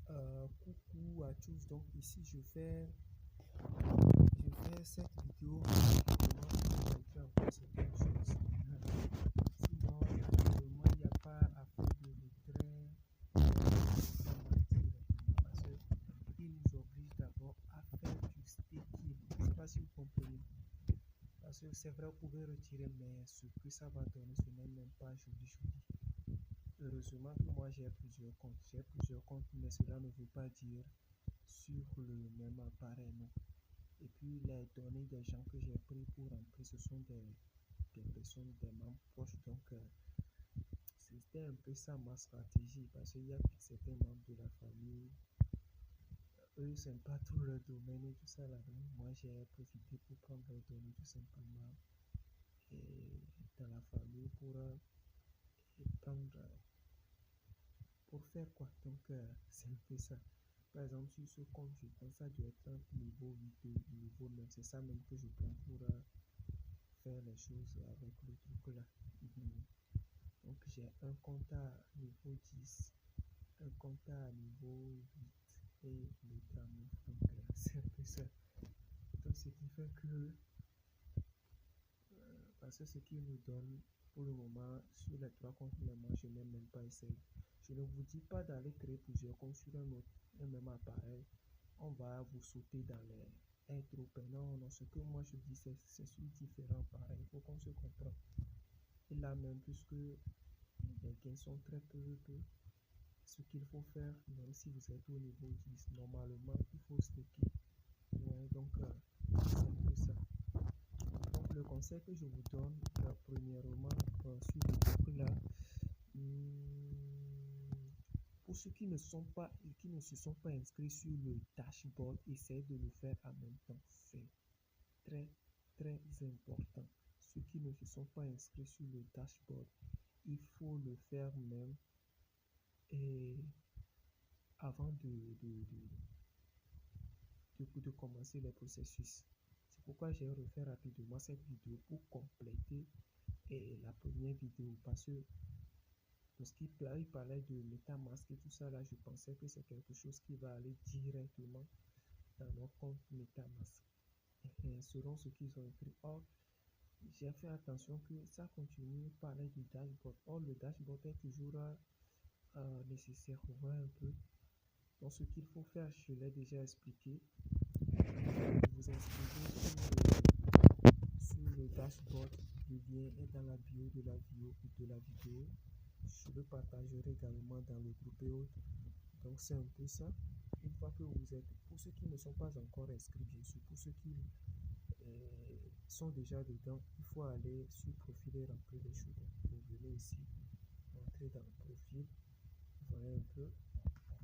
Coucou à tous, donc ici je fais cette vidéo pour montrer un peu certaines choses. Sinon, moi, il n'y a pas à faire de retrait, parce qu'il nous oblige d'abord à faire du staking. Je ne sais pas si vous comprenez. Parce que c'est vrai, vous pouvez retirer, mais ce que ça va donner, ce n'est même pas joli. Heureusement que moi j'ai plusieurs comptes. Mais cela ne veut pas dire sur le même appareil, non. Et puis les données des gens que j'ai pris pour remplir, ce sont des personnes, des membres proches. Donc c'était un peu ça ma stratégie, parce qu'il y a certains membres de la famille, eux c'est pas tout leur domaine et tout ça là. Donc moi j'ai profité pour prendre leurs données tout simplement et dans la famille prendre pour faire quoi. Donc c'est un peu ça. Par exemple, sur ce compte, je pense que ça doit être un niveau 8 ou niveau 9. C'est ça même que je prends pour faire les choses avec le truc là. Donc j'ai un compte à niveau 10, un compte à niveau 8 et l'autre à 9. Donc c'est un peu ça. Donc ce qui fait que, parce que ce qui nous donne pour le moment sur les trois comptes, mais moi je n'ai même pas essayé. Je ne vous dis pas d'aller créer plusieurs comptes sur un même appareil. On va vous sauter dans les intros. Non, ce que moi je dis, c'est sur différents appareils. Il faut qu'on se comprenne. Et là même, puisque les gains sont très peu, ce qu'il faut faire, même si vous êtes au niveau 10, normalement, il faut stacker. Ouais, donc, c'est un peu ça. Donc, le conseil que je vous donne, premièrement, sur le truc là, pour ceux qui ne se sont pas inscrits sur le dashboard, essayez de le faire en même temps. C'est très, très important. Ceux qui ne se sont pas inscrits sur le dashboard, il faut le faire même et avant de commencer le processus. C'est pourquoi j'ai refait rapidement cette vidéo pour compléter la première vidéo, parce que lorsqu'il parlait de MetaMask et tout ça là, je pensais que c'est quelque chose qui va aller directement dans nos comptes MetaMask selon ce qu'ils ont écrit. Or, j'ai fait attention que ça continue par parler du dashboard. Or, le dashboard est toujours nécessaire. On voit un peu. Donc, ce qu'il faut faire, je l'ai déjà expliqué. Vous inscrivez sur le dashboard. Le lien est dans la bio de la vidéo. Je le partagerai également dans le groupe et autres. Donc, c'est un peu ça. Une fois que vous êtes, pour ceux qui ne sont pas encore inscrits, bien sûr, pour ceux qui sont déjà dedans, il faut aller sur profil et remplir les choses. Vous venez ici, entrez dans le profil, voyez un peu,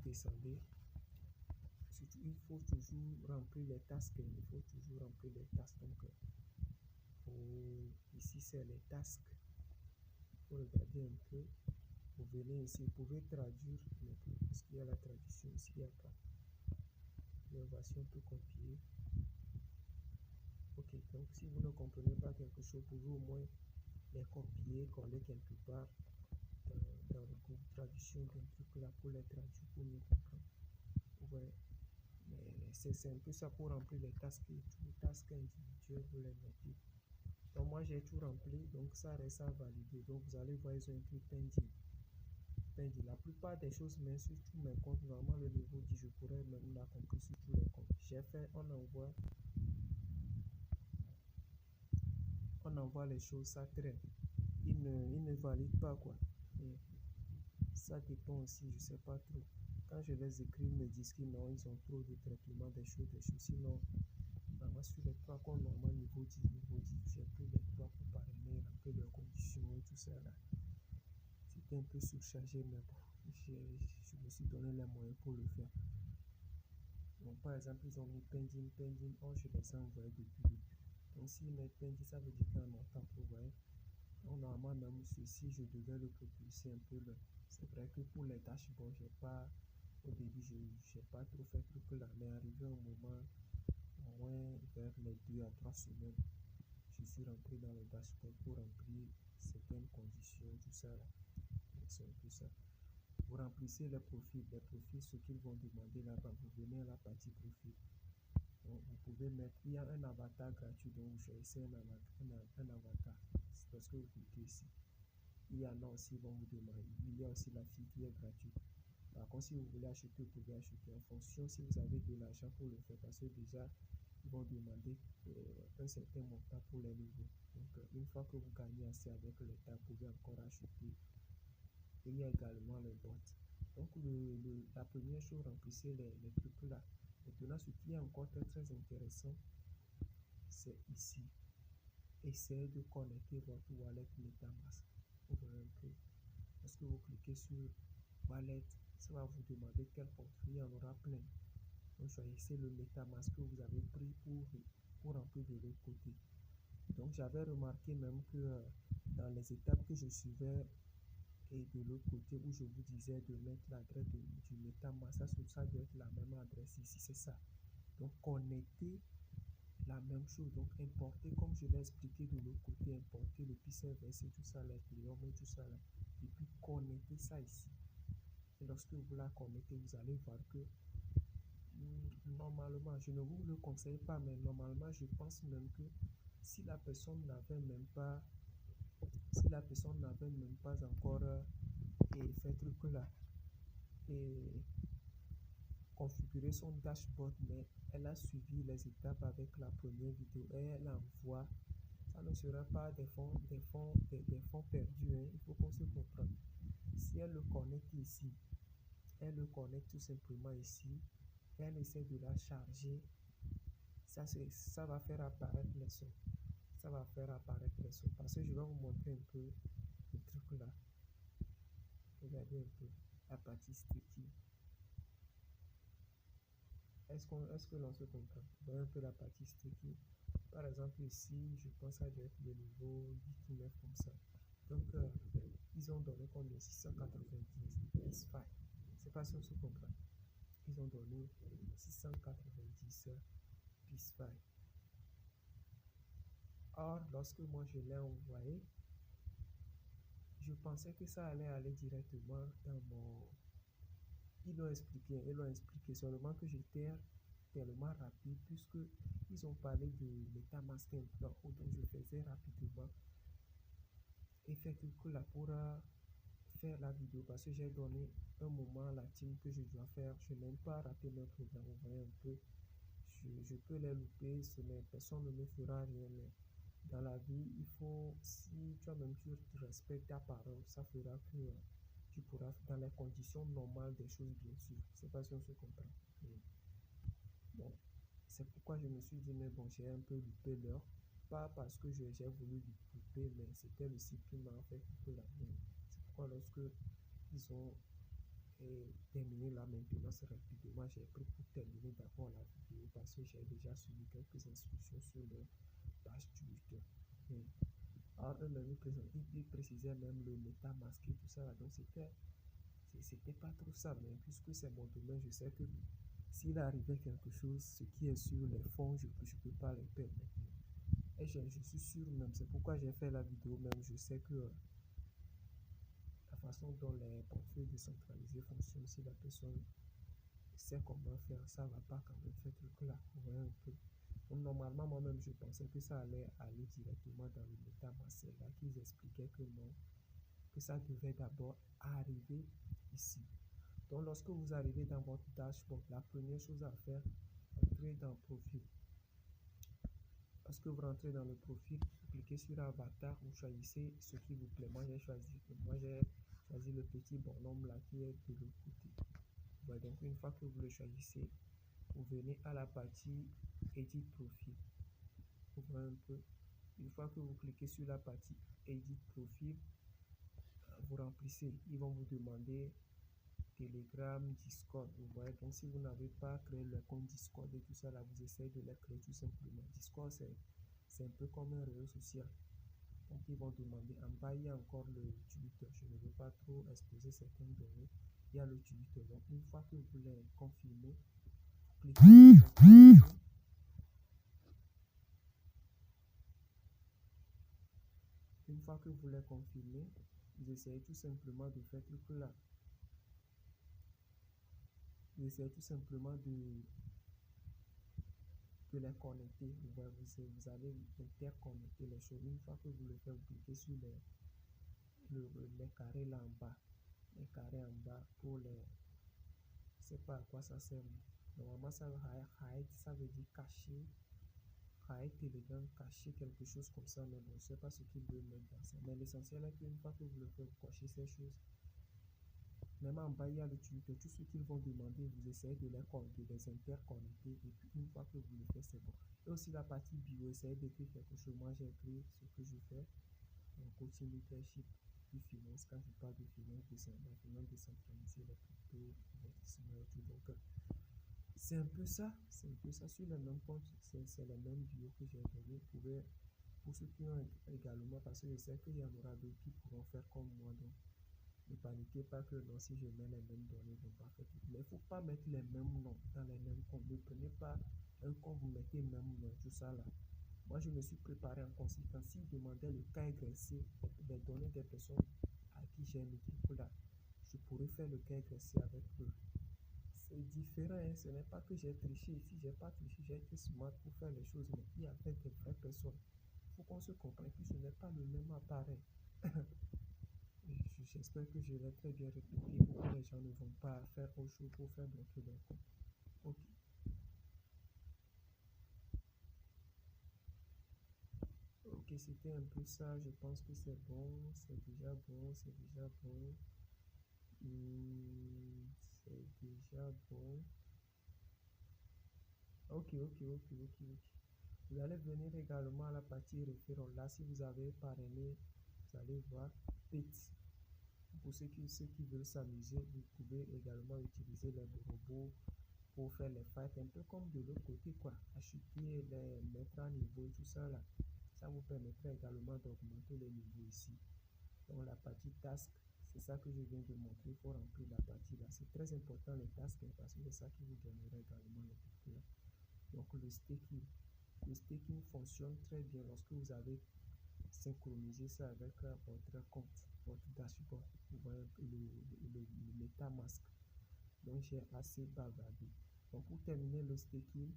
descendez. Surtout, il faut toujours remplir les tasks. Il faut toujours remplir les tasks. Donc, ici, c'est les tasks. Il faut regarder un peu. Vous venez ici, vous pouvez traduire. Est-ce qu'il y a la traduction ici? Il n'y a pas. Voici, on peut copier. Ok, donc si vous ne comprenez pas quelque chose, vous pouvez au moins les copier, coller quelque part dans le groupe traduction d'un truc là pour les traduire pour mieux comprendre. Ouais. Mais c'est un peu ça pour remplir les tasks et tout, les tasks individuels, vous les mettez. Donc moi j'ai tout rempli, donc ça reste à valider. Donc vous allez voir, ils ont écrit pending. La plupart des choses, mais sur tous mes comptes, normalement le niveau 10, je pourrais même l'accomplir sur tous les comptes. J'ai fait, on envoie les choses, ça traîne. Il ne valide pas quoi. Et ça dépend aussi, je sais pas trop. Quand je les écris, ils me disent que non, ils ont trop de traitement des choses. Sinon, vraiment sur les trois comptes, normalement niveau 10, j'ai pris les trois pour parrainer, remplir leurs conditions et tout ça là. C'était un peu surchargé, mais bon, je me suis donné les moyens pour le faire. Donc, par exemple, ils ont mis pending, or je les ai envoyés depuis. Donc, s'ils mettent pending, ça veut dire qu'il y a longtemps pour voir. Donc, normalement, même ceci, je devais le propulser un peu là. C'est vrai que pour les dashboards, au début, je n'ai pas trop fait truc là, mais arrivé un moment, au moins vers les 2 à 3 semaines, je suis rentré dans le dashboard pour remplir certaines conditions, tout ça là. Donc, c'est un peu ça. Vous remplissez les profils, ce qu'ils vont demander là-bas. Vous venez à la partie profil. Donc, vous pouvez mettre, il y a un avatar gratuit, donc vous choisissez un avatar. C'est parce que vous cliquez ici. Il y en a aussi, vont vous demander. Il y a aussi la fille qui est gratuite. Par contre, si vous voulez acheter, vous pouvez acheter en fonction si vous avez de l'argent pour le faire. Parce que déjà, ils vont demander un certain montant pour les nouveaux. Donc, une fois que vous gagnez assez avec l'État, vous pouvez encore acheter. Il y a également les boîtes. Donc, la première chose, remplissez les trucs là. Maintenant, ce qui est encore très, très intéressant, c'est ici. Essayez de connecter votre wallet MetaMask. Vous voyez un peu. Lorsque vous cliquez sur wallet, ça va vous demander quel portefeuille. Il y en aura plein. Donc, choisissez le MetaMask que vous avez pris pour remplir de l'autre côté. Donc, j'avais remarqué même que dans les étapes que je suivais et de l'autre côté où je vous disais de mettre l'adresse du MetaMask, ça doit être la même adresse ici, c'est ça. Donc, connectez la même chose. Donc, importer, comme je l'ai expliqué de l'autre côté, importer le PCVS et tout ça, l'Ethereum et tout ça là. Et puis, connectez ça ici. Et lorsque vous la connectez, vous allez voir que normalement, je ne vous le conseille pas, mais normalement, je pense même que si la personne n'avait même pas encore fait truc là et configurer son dashboard, mais elle a suivi les étapes avec la première vidéo et elle envoie, ça ne sera pas des fonds perdus, hein. Il faut qu'on se comprenne. Si elle le connecte ici, elle le connecte tout simplement ici, et elle essaie de la charger, ça va faire apparaître les sons. Ça va faire apparaître les sons. Parce que je vais vous montrer un peu le truc là. Regardez un peu la partie sticky. Est-ce que l'on se comprend? Vous voyez un peu la partie sticky. Par exemple ici, je pense que ça doit être le niveau 8 ou 9 comme ça. Donc, ils ont donné combien? 690 PS5. C'est pas si on se comprend. Ils ont donné 690 PS5. Or, lorsque moi je l'ai envoyé, je pensais que ça allait aller directement dans mon... Ils l'ont expliqué seulement que j'étais tellement rapide puisque ils ont parlé de MetaMask implant, donc je faisais rapidement et fait que là pour faire la vidéo parce que j'ai donné un moment à la team que je dois faire. Je n'aime pas rater mes programmes, vous voyez un peu. Je peux les louper, personne ne me fera rien, mais dans la vie, il faut, si toi-même tu respectes ta parole, ça fera que tu pourras, dans les conditions normales des choses, bien sûr. C'est pas si on se comprend. Bon, c'est pourquoi je me suis dit, mais bon, j'ai un peu loupé l'heure. Pas parce que j'ai voulu louper, mais c'était le site qui m'a fait couper la main. C'est pourquoi lorsque ils ont terminé la maintenance rapidement, j'ai pris pour terminer d'abord la vidéo parce que j'ai déjà suivi quelques instructions sur leur page Twitter. Alors, eux-mêmes, ils précisaient même le MetaMask et tout ça. Donc, c'était pas trop ça. Mais puisque c'est mon domaine, je sais que s'il arrivait quelque chose, ce qui est sur les fonds, je peux pas les perdre. Et je suis sûr même, c'est pourquoi j'ai fait la vidéo même. Je sais que la façon dont les portefeuilles décentralisés fonctionnent, si la personne sait comment faire, ça va pas quand même faire truc là. Vous voyez un peu. Donc, normalement, moi-même, je pensais que ça allait aller directement dans le MetaMask. C'est là qu'ils expliquaient que non, que ça devait d'abord arriver ici. Donc, lorsque vous arrivez dans votre dashboard, la première chose à faire, entrez dans profil. Lorsque vous rentrez dans le profil, vous cliquez sur avatar, vous choisissez ce qui vous plaît. Moi, j'ai choisi le petit bonhomme là qui est de l'autre côté. Ouais, donc, une fois que vous le choisissez, vous venez à la partie Edit Profil. Vous voyez un peu. Une fois que vous cliquez sur la partie Edit Profil, vous remplissez. Ils vont vous demander Telegram, Discord. Vous voyez, donc si vous n'avez pas créé le compte Discord et tout ça, là, vous essayez de les créer tout simplement. Discord, c'est un peu comme un réseau social. Donc, ils vont demander. En bas, il y a encore le Twitter. Je ne veux pas trop exposer certaines données. Il y a le Twitter. Donc, une fois que vous les confirmez, vous cliquez sur confirmer. Une fois que vous les confirmez, vous essayez tout simplement de faire truc là. Vous essayez tout simplement de les connecter. Vous allez interconnecter les choses. Une fois que vous le faites, vous cliquez sur les carrés là en bas. Les carrés en bas pour les... Je sais pas à quoi ça sert. Normalement, ça veut dire cacher. Hide Telegram, cacher quelque chose comme ça, mais bon, je ne sais pas ce qu'il veut mettre dans ça. Mais l'essentiel est qu'une fois que vous le faites, vous cochez ces choses. Même en bas, il y a le tuto. Tout ce qu'ils vont demander, vous essayez de les interconnecter. Et puis, une fois que vous le faites, c'est bon. Et aussi la partie bio, essayez d'écrire quelque chose. Moi, j'ai écrit ce que je fais. En coaching leadership, puis finance. Quand je parle de finance, la finance décentralisée, les crypto, investissement et tout. Donc, c'est un peu ça sur les mêmes comptes, c'est les mêmes bio que j'ai donné. Pour ceux qui ont également, parce que je sais qu'il y en aura d'autres qui pourront faire comme moi, donc ne paniquez pas que non, si je mets les mêmes données, ils vont pas faire tout. Mais il ne faut pas mettre les mêmes noms dans les mêmes comptes. Ne prenez pas un compte, vous mettez même nom, tout ça là. Moi, je me suis préparé en conséquence. S'ils demandaient le cas agressé, les données des personnes à qui j'ai mis là, je pourrais faire le cas agressé avec eux. C'est différent, hein. Ce n'est pas que j'ai triché ici, j'ai pas triché, j'ai été smart pour faire les choses, mais il y avait des vraies personnes. Il faut qu'on se comprenne que ce n'est pas le même appareil. J'espère que je l'ai très bien répété pour que les gens ne vont pas faire autre chose pour faire bloquer leur compte. Ok. Ok, c'était un peu ça. Je pense que c'est bon, c'est déjà bon, c'est déjà bon. C'est déjà bon. Ok. Vous allez venir également à la partie référent. Là, si vous avez parrainé, vous allez voir PIT. Pour ceux qui veulent s'amuser, vous pouvez également utiliser les robots pour faire les fights, un peu comme de l'autre côté, quoi. Acheter, les mettre à niveau et tout ça là. Ça vous permettra également d'augmenter les niveaux ici. Donc la partie task, c'est ça que je viens de montrer. Il faut remplir la partie là. C'est très important les tasks parce que c'est ça qui vous donnera également les trucs là. Donc le staking fonctionne très bien lorsque vous avez synchroniser ça avec votre compte, votre dashboard, vous voyez le MetaMask. Donc j'ai assez bavardé. Donc pour terminer le staking,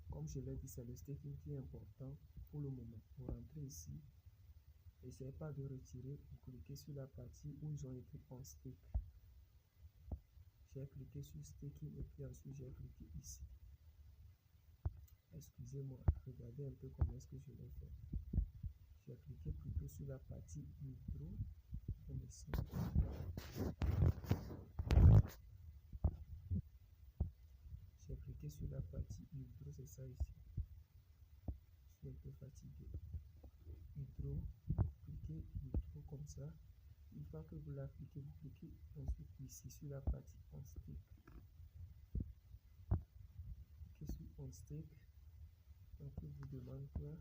comme je l'ai dit, c'est le staking qui est important pour le moment. Vous rentrez ici, n'essayez pas de retirer, vous cliquez sur la partie où ils ont écrit on stake. J'ai cliqué sur staking et puis ensuite j'ai cliqué ici. Excusez-moi, regardez un peu comment est-ce que je l'ai fait. J'ai cliqué plutôt sur la partie micro. J'ai cliqué sur la partie hydro, c'est ça ici. Je suis un peu fatigué. Hydro, cliquez hydro comme ça. Une fois que vous l'appliquez, vous cliquez ensuite ici sur la partie on stake. Cliquez sur on stake. Donc il vous demande quoi?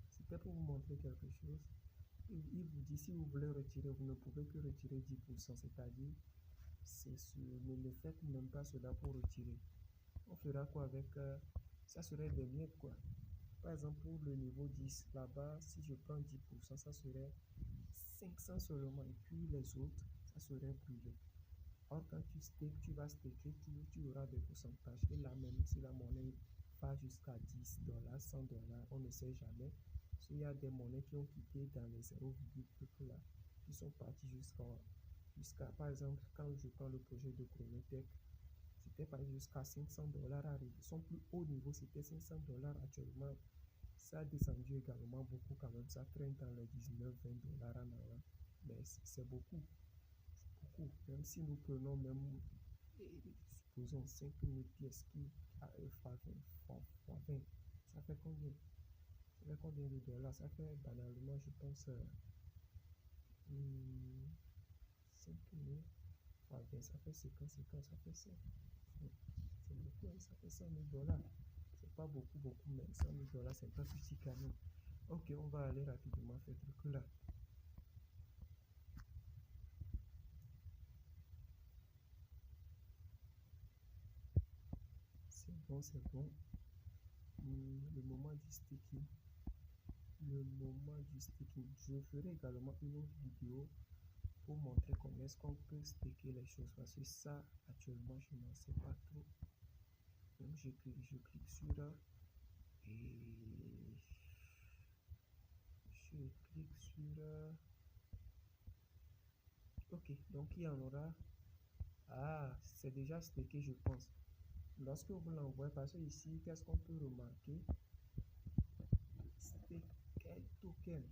C'était pour vous montrer quelque chose. Il vous dit si vous voulez retirer, vous ne pouvez que retirer 10%, c'est-à-dire ne le faites même pas cela pour retirer. On fera quoi avec ça serait des miettes quoi. Par exemple pour le niveau 10 là-bas, si je prends 10%, ça serait 500 seulement et puis les autres, ça serait brûlé. Or quand tu stakes, tu vas staker, tu auras des pourcentages. Et là même si la monnaie va jusqu'à 10 $, 100 $, on ne sait jamais. Il y a des monnaies qui ont quitté dans les 0,1 là, qui sont partis jusqu'à par exemple quand je prends le projet de Chronotech, c'était pas jusqu'à 500 $. Arrivé. Son plus haut niveau c'était 500 $. Actuellement ça a descendu également beaucoup quand même, ça traîne dans les 19-20 $ en avant, mais c'est beaucoup, même si nous prenons même supposons 5000 pièces qui a fois 20, ça fait combien? Ça fait combien de dollars? Ça fait banalement je pense 5000 fois 20, ça fait 50, ça fait 100. C'est beaucoup, hein, ça fait 100 000 $. C'est pas beaucoup, mais 100 000 $, c'est pas petit quand même. Ok, on va aller rapidement faire ce truc là. C'est bon. Le moment du staking. le moment du staking. Je ferai également une autre vidéo pour montrer comment est-ce qu'on peut staker les choses, parce que ça actuellement je n'en sais pas trop. Donc je clique sur et je clique sur ok, donc il y en aura. Ah, c'est déjà stacké, je pense. Lorsque vous l'envoyez, parce que ici, qu'est-ce qu'on peut remarquer? Stake token,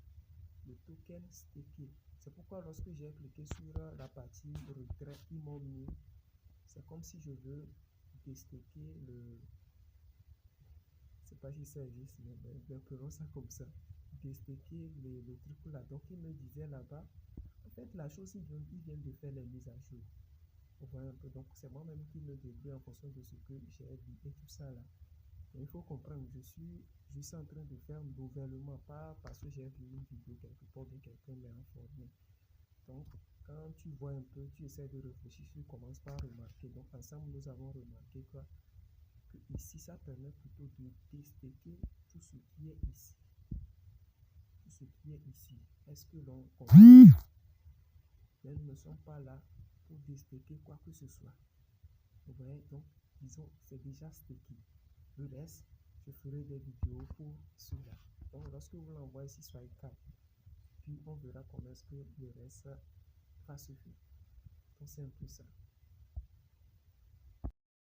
le token staké. C'est pourquoi lorsque j'ai cliqué sur la partie retrait, ils m'ont mis, c'est comme si je veux déstaker le, je sais pas si ça existe, mais prenons ça comme ça, déstaker le truc là. Donc il me disait là-bas, en fait la chose, ils viennent de faire les mises à jour. Vous voyez un peu, donc c'est moi-même qui me débrouille en fonction de ce que j'ai vu et tout ça là. Mais il faut comprendre, je suis juste en train de faire nouvellement, pas parce que j'ai vu une vidéo quelque part de quelqu'un m'a informé. Donc, quand tu vois un peu, tu essaies de réfléchir, tu commences par remarquer. Donc, ensemble, nous avons remarqué quoi? Que ici, ça permet plutôt de déstaker tout ce qui est ici. Tout ce qui est ici. Est-ce que l'on comprend? Elles ne sont pas là pour déstaker quoi que ce soit. Vous voyez, donc, disons, c'est déjà stacké. Le reste, je ferai des vidéos pour cela. Donc, lorsque vous l'envoyez ici sur iCard, puis on verra comment est-ce que le reste va se faire. Donc, c'est un peu ça.